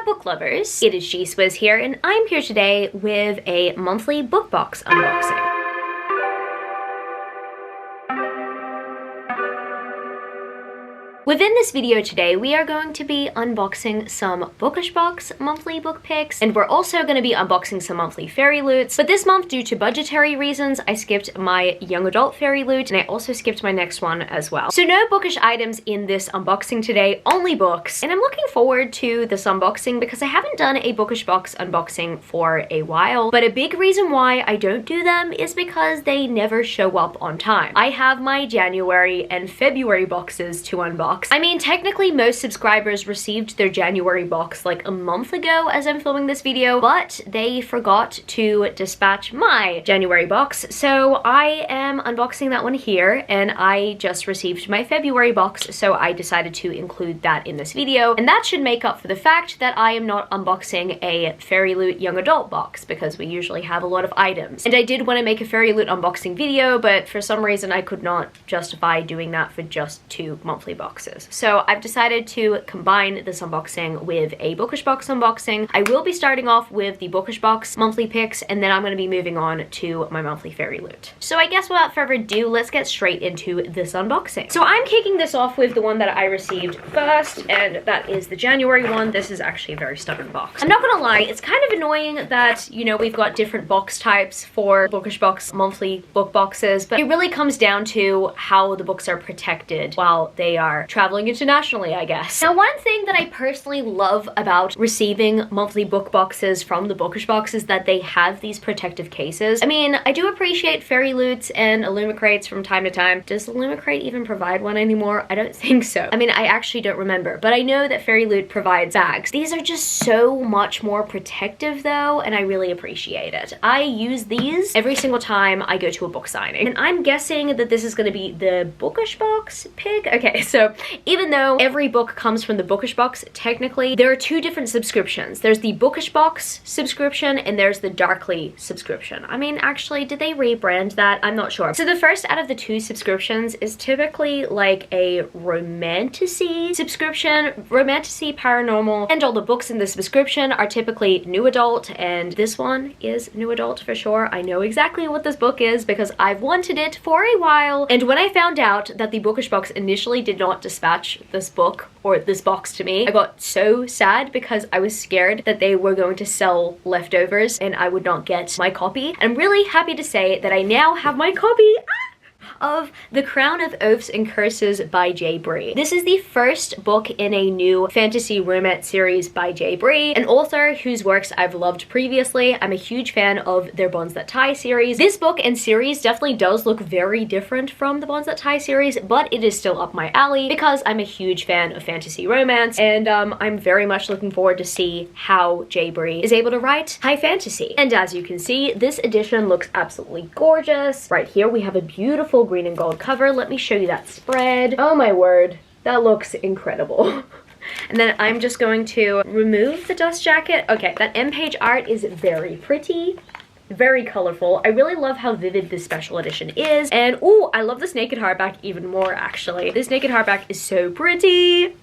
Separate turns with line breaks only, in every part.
book lovers, it is GSwiz here, and I'm here today with a monthly book box unboxing. Within this video today, we are going to be unboxing some Bookish Box monthly book picks, and we're also going to be unboxing some monthly Fairyloots. But this month, due to budgetary reasons, I skipped my young adult Fairyloot, and I also skipped my next one as well. So no bookish items in this unboxing today, only books. And I'm looking forward to this unboxing because I haven't done a Bookish Box unboxing for a while. But a big reason why I don't do them is because they never show up on time. I have my January and February boxes to unbox. I mean, technically most subscribers received their January box like a month ago as I'm filming this video, but they forgot to dispatch my January box, so I am unboxing that one here, and I just received my February box, so I decided to include that in this video, and that should make up for the fact that I am not unboxing a Fairyloot young adult box, because we usually have a lot of items. And I did want to make a Fairyloot unboxing video, but for some reason I could not justify doing that for just 2 monthly boxes. So I've decided to combine this unboxing with a Bookish Box unboxing. I will be starting off with the Bookish Box monthly picks, and then I'm going to be moving on to my monthly Fairyloot. So I guess without further ado, let's get straight into this unboxing. So I'm kicking this off with the one that I received first, and that is the January one. This is actually a very stubborn box. I'm not gonna lie, it's kind of annoying that, you know, we've got different box types for Bookish Box monthly book boxes, but it really comes down to how the books are protected while they are traveling internationally, I guess. Now, one thing that I personally love about receiving monthly book boxes from the Bookish Box is that they have these protective cases. I mean, I do appreciate Fairyloots and Illumicrates from time to time. Does Illumicrate even provide one anymore? I don't think so. I mean, I actually don't remember, but I know that Fairyloot provides bags. These are just so much more protective though, and I really appreciate it. I use these every single time I go to a book signing, and I'm guessing that this is going to be the Bookish Box pick. Okay, so even though every book comes from the Bookish Box, technically there are 2 different subscriptions. There's the Bookish Box subscription and there's the Darkly subscription. I mean, actually, did they rebrand that? I'm not sure. So the first out of the 2 subscriptions is typically like a romantasy subscription. Romantasy, paranormal, and all the books in the subscription are typically new adult, and this one is new adult for sure. I know exactly what this book is because I've wanted it for a while, and when I found out that the Bookish Box initially did not dispatch this book or this box to me, I got so sad because I was scared that they were going to sell leftovers and I would not get my copy. I'm really happy to say that I now have my copy of The Crown of Oaths and Curses by J. Bree. This is the first book in a new fantasy romance series by J. Bree, an author whose works I've loved previously. I'm a huge fan of their Bonds That Tie series. This book and series definitely does look very different from the Bonds That Tie series, but it is still up my alley because I'm a huge fan of fantasy romance, and I'm very much looking forward to see how J. Bree is able to write high fantasy. And as you can see, this edition looks absolutely gorgeous. Right here we have a beautiful green and gold cover. Let me show you that spread. Oh my word, that looks incredible. And then I'm just going to remove the dust jacket. Okay, that end page art is very pretty, very colorful. I really love how vivid this special edition is, and oh, I love this naked hardback even more actually. This naked hardback is so pretty.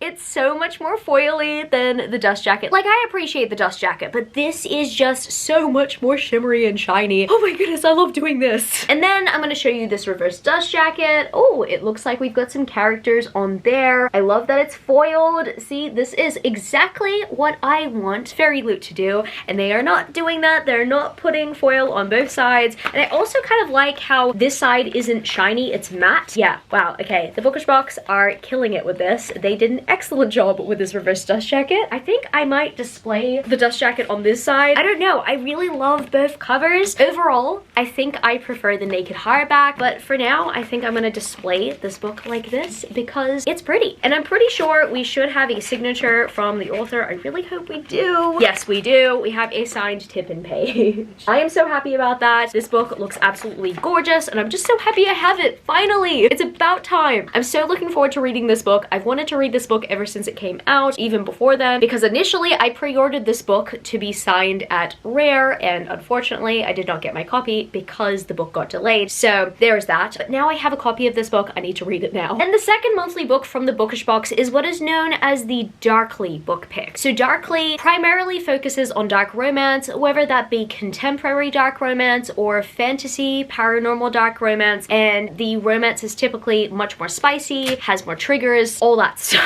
It's so much more foily than the dust jacket. Like, I appreciate the dust jacket, but this is just so much more shimmery and shiny. Oh my goodness, I love doing this. And then I'm gonna show you this reverse dust jacket. Oh, it looks like we've got some characters on there. I love that it's foiled. See, this is exactly what I want Fairyloot to do, and they are not doing that. They're not putting foil on both sides. And I also kind of like how this side isn't shiny, it's matte. Yeah, wow, okay. The Bookish Box are killing it with this. They did an excellent job with this reverse dust jacket. I think I might display the dust jacket on this side. I don't know, I really love both covers. Overall, I think I prefer the naked hardback, but for now, I think I'm gonna display this book like this because it's pretty. And I'm pretty sure we should have a signature from the author. I really hope we do. Yes, we do. We have a signed tip and page. I am so happy about that. This book looks absolutely gorgeous, and I'm just so happy I have it, finally. It's about time. I'm so looking forward to reading this book. I've wanted to read this book book ever since it came out, even before then, because initially I pre-ordered this book to be signed at Rare, and unfortunately I did not get my copy because the book got delayed. So there's that. But now I have a copy of this book. I need to read it now. And the second monthly book from the Bookish box is what is known as the Darkly book pick. So Darkly primarily focuses on dark romance, whether that be contemporary dark romance or fantasy, paranormal dark romance, and the romance is typically much more spicy, has more triggers, all that stuff.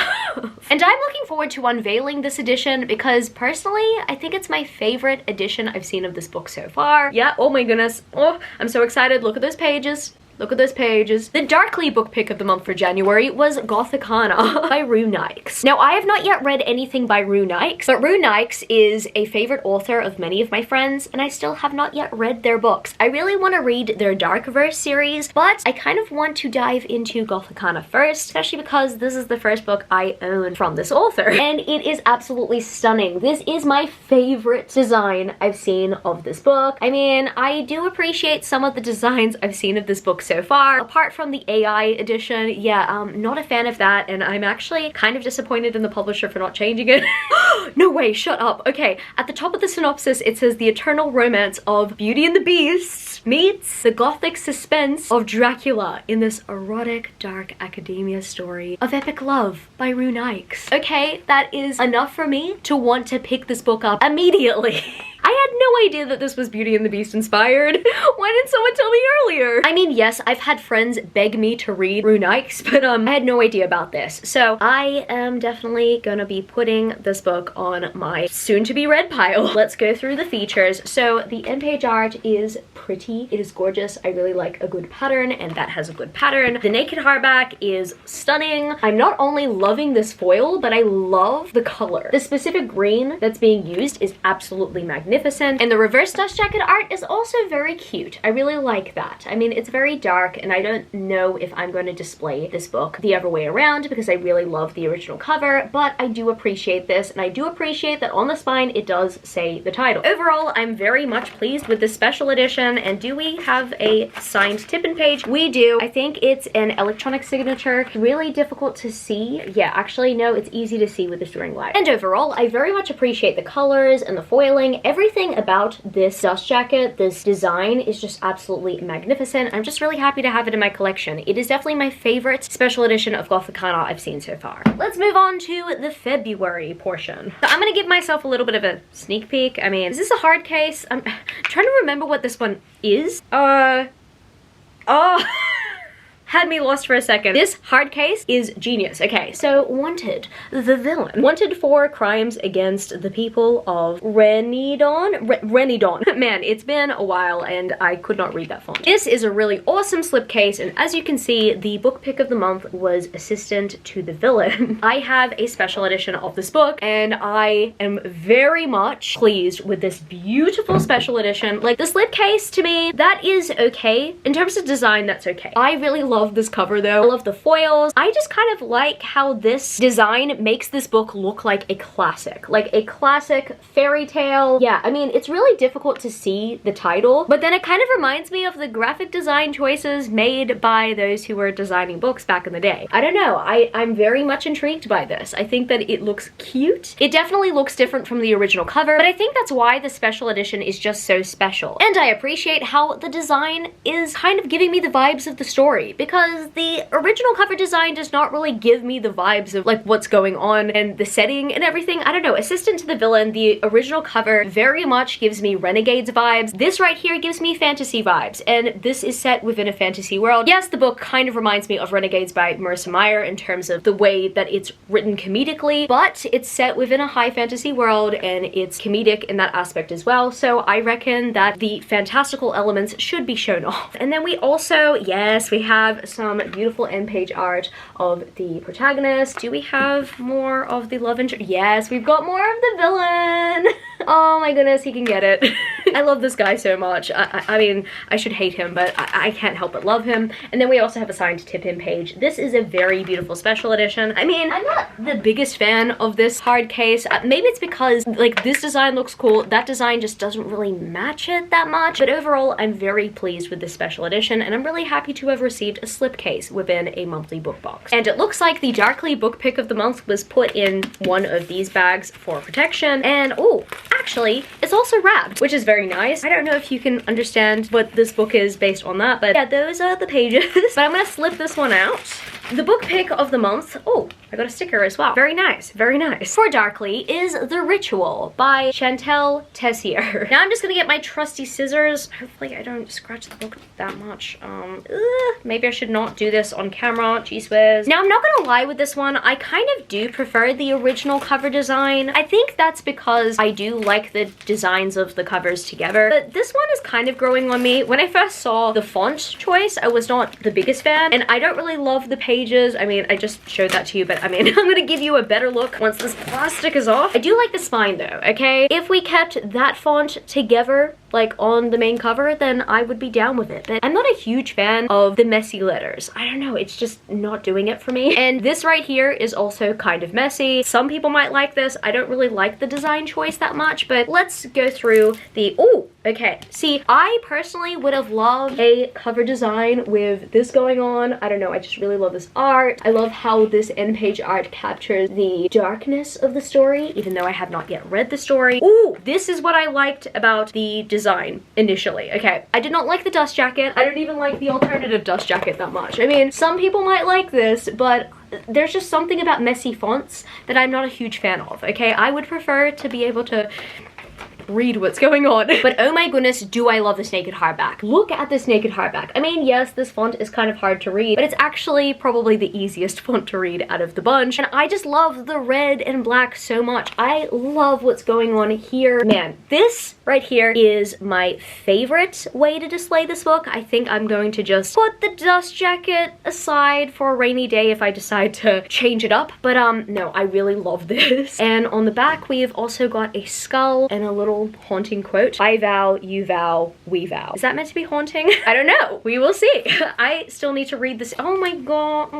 And I'm looking forward to unveiling this edition because personally, I think it's my favorite edition I've seen of this book so far. Yeah, oh my goodness. Oh, I'm so excited. Look at those pages. Look at those pages. The Darkly book pick of the month for January was Gothicana by Rue Nikes. Now, I have not yet read anything by Rue Nikes, but Rue Nikes is a favorite author of many of my friends, and I still have not yet read their books. I really want to read their Darkverse series, but I kind of want to dive into Gothicana first, especially because this is the first book I own from this author, and it is absolutely stunning. This is my favorite design I've seen of this book. I mean, I do appreciate some of the designs I've seen of this book so far. Apart from the AI edition, yeah, not a fan of that, and I'm actually kind of disappointed in the publisher for not changing it. No way, shut up. Okay, at the top of the synopsis, it says the eternal romance of Beauty and the Beast meets the gothic suspense of Dracula in this erotic, dark academia story of epic love by Rue Nikes. Okay, that is enough for me to want to pick this book up immediately. I had no idea that this was Beauty and the Beast inspired. Why didn't someone tell me earlier? I mean, yes, I've had friends beg me to read Rue Nikes, but I had no idea about this. So I am definitely gonna be putting this book on my soon-to-be read pile. Let's go through the features. So the end page art is pretty. It is gorgeous. I really like a good pattern, and that has a good pattern. The naked hardback is stunning. I'm not only loving this foil, but I love the color. The specific green that's being used is absolutely magnificent. And the reverse dust jacket art is also very cute. I really like that. I mean, it's very dark, and I don't know if I'm going to display this book the other way around because I really love the original cover, but I do appreciate this, and I do appreciate that on the spine it does say the title. Overall, I'm very much pleased with this special edition. And do we have a signed tip-in page? We do. I think it's an electronic signature. Really difficult to see. Yeah, actually, no, it's easy to see with this ring light. And overall, I very much appreciate the colors and the foiling. Everything about this dust jacket, this design, is just absolutely magnificent. I'm just really happy to have it in my collection. It is definitely my favorite special edition of Gothicana I've seen so far. Let's move on to the February portion. So I'm gonna give myself a little bit of a sneak peek. I mean, is this a hard case? I'm trying to remember what this one is. Had me lost for a second. This hard case is genius. Okay, so Wanted, the villain. Wanted for crimes against the people of Renidon? Renidon. Man, it's been a while and I could not read that font. This is a really awesome slipcase, and as you can see, the book pick of the month was Assistant to the Villain. I have a special edition of this book, and I am very much pleased with this beautiful special edition. Like, the slipcase, to me, that is okay. In terms of design, that's okay. I really love this cover though. I love the foils. I just kind of like how this design makes this book look like a classic fairy tale. Yeah, I mean, it's really difficult to see the title, but then it kind of reminds me of the graphic design choices made by those who were designing books back in the day. I don't know, I'm very much intrigued by this. I think that it looks cute. It definitely looks different from the original cover, but I think that's why the special edition is just so special. And I appreciate how the design is kind of giving me the vibes of the story, because the original cover design does not really give me the vibes of like what's going on and the setting and everything. I don't know, Assistant to the Villain, the original cover very much gives me Renegades vibes. This right here gives me fantasy vibes, and this is set within a fantasy world. Yes, the book kind of reminds me of Renegades by Marissa Meyer in terms of the way that it's written comedically, but it's set within a high fantasy world and it's comedic in that aspect as well. So I reckon that the fantastical elements should be shown off. And then we also, yes, we have some beautiful end page art of the protagonist. Do we have more of the love interest? Yes, we've got more of the villain. Oh my goodness, he can get it. I love this guy so much. I mean, I should hate him, but I can't help but love him. And then we also have a signed tip-in page. This is a very beautiful special edition. I mean, I'm not the biggest fan of this hard case. Maybe it's because like this design looks cool, that design just doesn't really match it that much. But overall, I'm very pleased with this special edition, and I'm really happy to have received a slipcase within a monthly book box. And it looks like the Darkly book pick of the month was put in one of these bags for protection. And oh, actually, it's also wrapped, which is very nice. I don't know if you can understand what this book is based on that, but yeah, those are the pages. But I'm gonna slip this one out. The book pick of the month, oh, I got a sticker as well. Very nice, very nice. For Darkly is The Ritual by Chantel Tessier. Now I'm just gonna get my trusty scissors. Hopefully I don't scratch the book that much. Maybe I should not do this on camera, geez whiz. Now I'm not gonna lie with this one, I kind of do prefer the original cover design. I think that's because I do like the designs of the covers together, but this one is kind of growing on me. When I first saw the font choice, I was not the biggest fan, and I don't really love the pages. I mean, I just showed that to you, but I mean, I'm gonna give you a better look once this plastic is off. I do like the spine though, okay? If we kept that font together, like on the main cover, then I would be down with it. But I'm not a huge fan of the messy letters. I don't know, it's just not doing it for me. And this right here is also kind of messy. Some people might like this. I don't really like the design choice that much, but let's go through the, oh, okay. See, I personally would have loved a cover design with this going on. I don't know, I just really love this art. I love how this end page art captures the darkness of the story, even though I have not yet read the story. Ooh, this is what I liked about the design initially. Okay, I did not like the dust jacket. I don't even like the alternative dust jacket that much. I mean, some people might like this, but there's just something about messy fonts that I'm not a huge fan of, okay? I would prefer to be able to read what's going on. But oh my goodness, do I love this naked hardback. Look at this naked hardback. I mean, yes, this font is kind of hard to read, but it's actually probably the easiest font to read out of the bunch. And I just love the red and black so much. I love what's going on here. Man, this right here is my favorite way to display this book. I think I'm going to just put the dust jacket aside for a rainy day if I decide to change it up. But no, I really love this. And on the back, we've also got a skull and a little haunting quote. I vow, you vow, we vow. Is that meant to be haunting? I don't know. We will see. I still need to read this. Oh my god.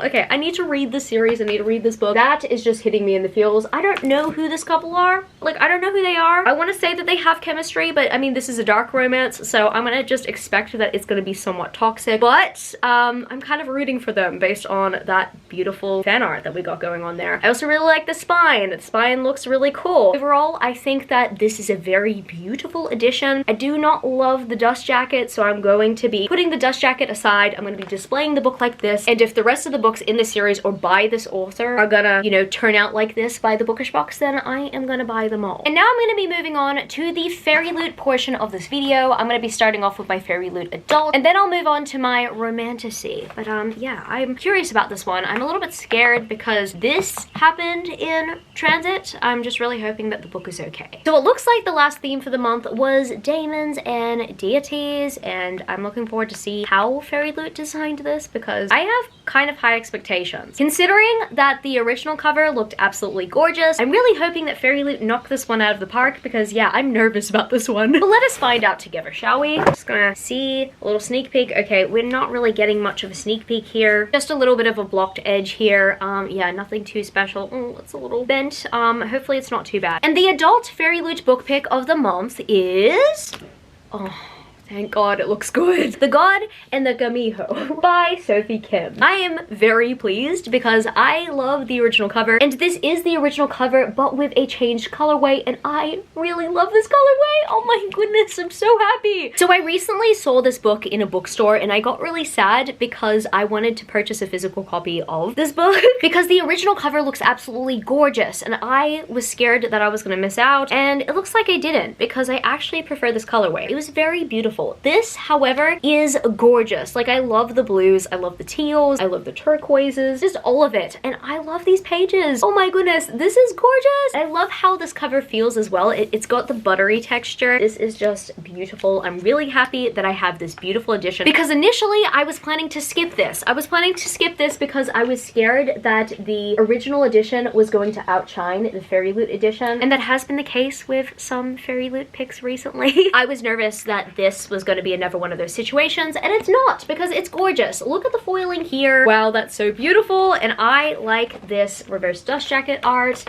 Okay, I need to read the series. I need to read this book. That is just hitting me in the feels. I don't know who this couple are. Like, I don't know who they are. I want to say that they have chemistry, but I mean, this is a dark romance, so I'm gonna just expect that it's gonna be somewhat toxic. But I'm kind of rooting for them based on that beautiful fan art that we got going on there. I also really like the spine. The spine looks really cool. Overall, I think that this is a very beautiful edition. I do not love the dust jacket, so I'm going to be putting the dust jacket aside. I'm going to be displaying the book like this, and if the rest of the books in this series or by this author are gonna, you know, turn out like this by the bookish box, then I am gonna buy them all. And now I'm gonna be moving on to the Fairyloot portion of this video. I'm gonna be starting off with my Fairyloot adult, and then I'll move on to my romantasy. But yeah, I'm curious about this one. I'm a little bit scared because this happened in transit. I'm just really hoping that the book is okay. So it looks like the last theme for the month was daemons and deities, and I'm looking forward to see how Fairyloot designed this because I have kind of high expectations. Considering that the original cover looked absolutely gorgeous, I'm really hoping that Fairyloot knocked this one out of the park because yeah, I'm nervous about this one. But let us find out together, shall we? Just gonna see a little sneak peek. Okay, we're not really getting much of a sneak peek here. Just a little bit of a blocked edge here. Yeah, nothing too special. Oh, it's a little bent. Hopefully it's not too bad. And the adult Fairyloot book pick of the month is... oh, thank God, it looks good. The God and the Camilo by Sophie Kim. I am very pleased because I love the original cover, and this is the original cover but with a changed colorway, and I really love this colorway. Oh my goodness, I'm so happy. So I recently saw this book in a bookstore and I got really sad because I wanted to purchase a physical copy of this book because the original cover looks absolutely gorgeous, and I was scared that I was gonna miss out, and it looks like I didn't because I actually prefer this colorway. It was very beautiful. beautiful. This, however, is gorgeous. Like, I love the blues, I love the teals, I love the turquoises, just all of it. And I love these pages. Oh my goodness, this is gorgeous. I love how this cover feels as well. It's got the buttery texture. This is just beautiful. I'm really happy that I have this beautiful edition because initially I was planning to skip this. I was planning to skip this because I was scared that the original edition was going to outshine the Fairyloot edition, and that has been the case with some Fairyloot picks recently. I was nervous that this was going to be another one of those situations, and it's not, because it's gorgeous. Look at the foiling here. Wow, that's so beautiful, and I like this reverse dust jacket art.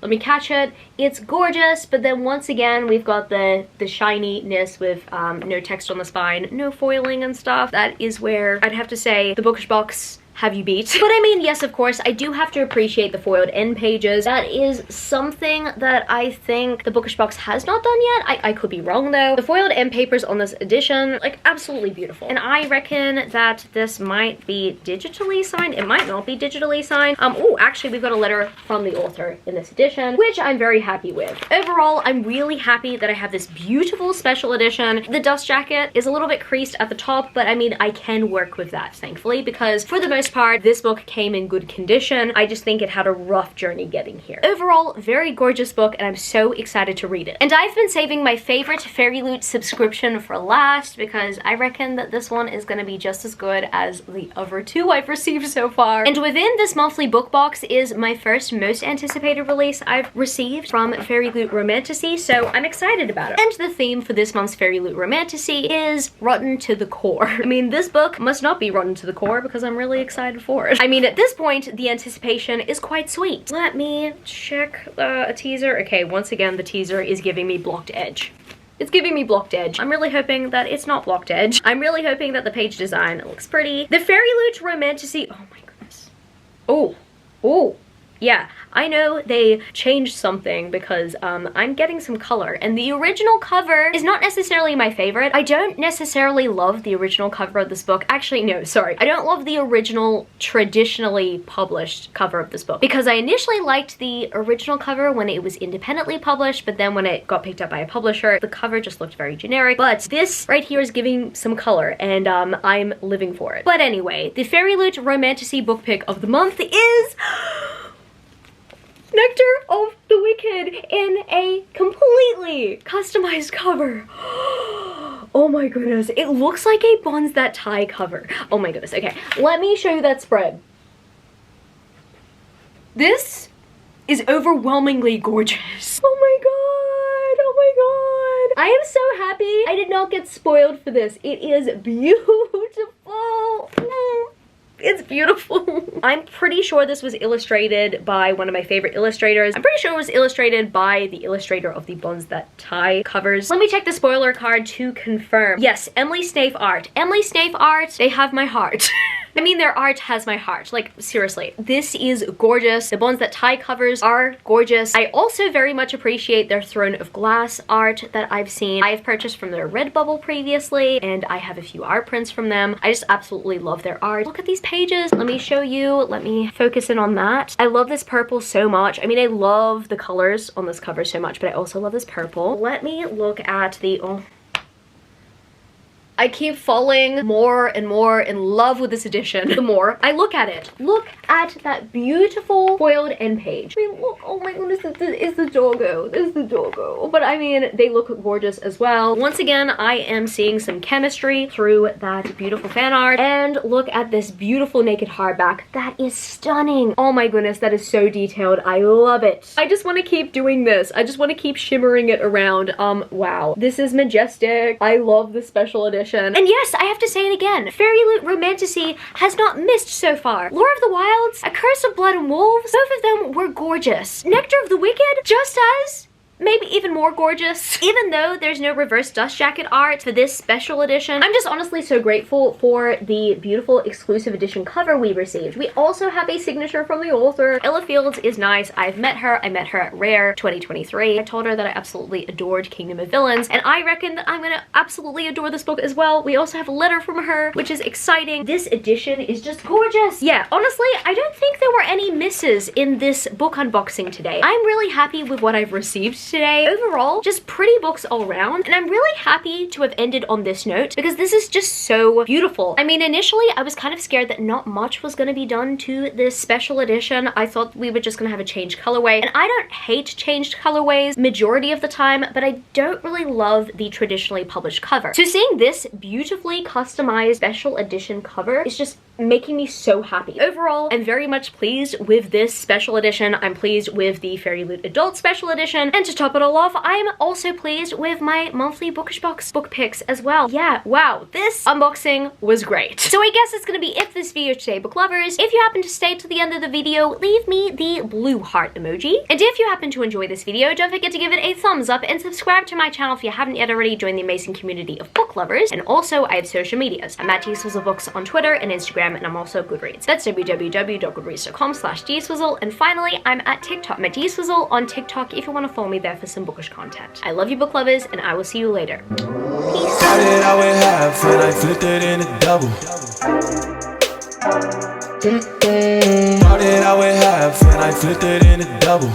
Let me catch it. It's gorgeous, but then once again, we've got the shininess with no text on the spine, no foiling and stuff. That is where I'd have to say the bookish box have you beat. But I mean, yes, of course, I do have to appreciate the foiled end pages. That is something that I think the bookish box has not done yet. I could be wrong though. The foiled end papers on this edition, like, absolutely beautiful. And I reckon that this might be digitally signed. It might not be digitally signed. Oh, actually, we've got a letter from the author in this edition, which I'm very happy with. Overall, I'm really happy that I have this beautiful special edition. The dust jacket is a little bit creased at the top, but I mean, I can work with that, thankfully, because for the most part, this book came in good condition. I just think it had a rough journey getting here. Overall, very gorgeous book, and I'm so excited to read it. And I've been saving my favorite Fairyloot subscription for last because I reckon that this one is going to be just as good as the other two I've received so far. And within this monthly book box is my first most anticipated release I've received from Fairyloot Romantasy, so I'm excited about it. And the theme for this month's Fairyloot Romantasy is rotten to the core. I mean, this book must not be rotten to the core because I'm really excited for it. I mean, at this point, the anticipation is quite sweet. Let me check a teaser. Okay, once again, the teaser is giving me blocked edge. It's giving me blocked edge. I'm really hoping that it's not blocked edge. I'm really hoping that the page design looks pretty. The Fairyloot Romantasy. Oh my goodness. Oh. Yeah, I know they changed something because I'm getting some color, and the original cover is not necessarily my favorite. I don't necessarily love the original cover of this book. Actually, no, sorry. I don't love the original traditionally published cover of this book because I initially liked the original cover when it was independently published, but then when it got picked up by a publisher, the cover just looked very generic. But this right here is giving some color, and I'm living for it. But anyway, the Fairyloot Romantasy book pick of the month is Nectar of the Wicked in a completely customized cover. Oh my goodness, it looks like a Bonds That Tie cover. Oh my goodness, okay, let me show you that spread. This is overwhelmingly gorgeous. Oh my god, oh my god. I am so happy I did not get spoiled for this. It is beautiful. It's beautiful. I'm pretty sure this was illustrated by one of my favorite illustrators. I'm pretty sure it was illustrated by the illustrator of the Bonds That Tie covers. Let me check the spoiler card to confirm. Yes, Emily Snaith art. Emily Snaith art, they have my heart. I mean, their art has my heart. Like, seriously, this is gorgeous. The Bonds That Tie covers are gorgeous. I also very much appreciate their Throne of Glass art that I've seen. I've purchased from their RedBubble previously, and I have a few art prints from them. I just absolutely love their art. Look at these pages. Let me show you. Let me focus in on that. I love this purple so much. I mean, I love the colors on this cover so much, but I also love this purple. Let me look at the... Oh. I keep falling more and more in love with this edition the more I look at it. Look at that beautiful foiled end page. I mean, look, oh my goodness, it's the doggo. This is the doggo. But I mean, they look gorgeous as well. Once again, I am seeing some chemistry through that beautiful fan art. And look at this beautiful naked hardback. That is stunning. Oh my goodness, that is so detailed. I love it. I just want to keep doing this. I just want to keep shimmering it around. Wow. This is majestic. I love the special edition. And yes, I have to say it again, Fairyloot Romantasy has not missed so far. Lore of the Wilds, A Curse of Blood and Wolves, both of them were gorgeous. Nectar of the Wicked, just as maybe even more gorgeous. Even though there's no reverse dust jacket art for this special edition, I'm just honestly so grateful for the beautiful exclusive edition cover we received. We also have a signature from the author. Ella Fields is nice. I've met her. I met her at Rare 2023. I told her that I absolutely adored Kingdom of Villains, and I reckon that I'm gonna absolutely adore this book as well. We also have a letter from her, which is exciting. This edition is just gorgeous. Yeah, honestly, I don't think there were any misses in this book unboxing today. I'm really happy with what I've received today. Overall, just pretty books all around, and I'm really happy to have ended on this note because this is just so beautiful. I mean, initially I was kind of scared that not much was going to be done to this special edition. I thought we were just going to have a changed colorway, and I don't hate changed colorways majority of the time, but I don't really love the traditionally published cover. So seeing this beautifully customized special edition cover is just making me so happy. Overall, I'm very much pleased with this special edition. I'm pleased with the Fairyloot Adult Special Edition, and to top it all off, I'm also pleased with my monthly Bookish Box book picks as well. Yeah, wow, this unboxing was great. So I guess it's gonna be it for this video today, book lovers. If you happen to stay to the end of the video, leave me the blue heart emoji. And if you happen to enjoy this video, don't forget to give it a thumbs up and subscribe to my channel if you haven't yet already. Join the amazing community of book lovers. And also, I have social medias. I'm at itsgswizzelbooks on Twitter and Instagram, and I'm also Goodreads. That's www.goodreads.com/gswizzle. And finally, I'm at TikTok. I'm at gswizzle on TikTok if you want to follow me there for some bookish content. I love you, book lovers, and I will see you later. Peace.
How did I weigh half and I flipped it in a double? How did I weigh half and I flipped it in a double?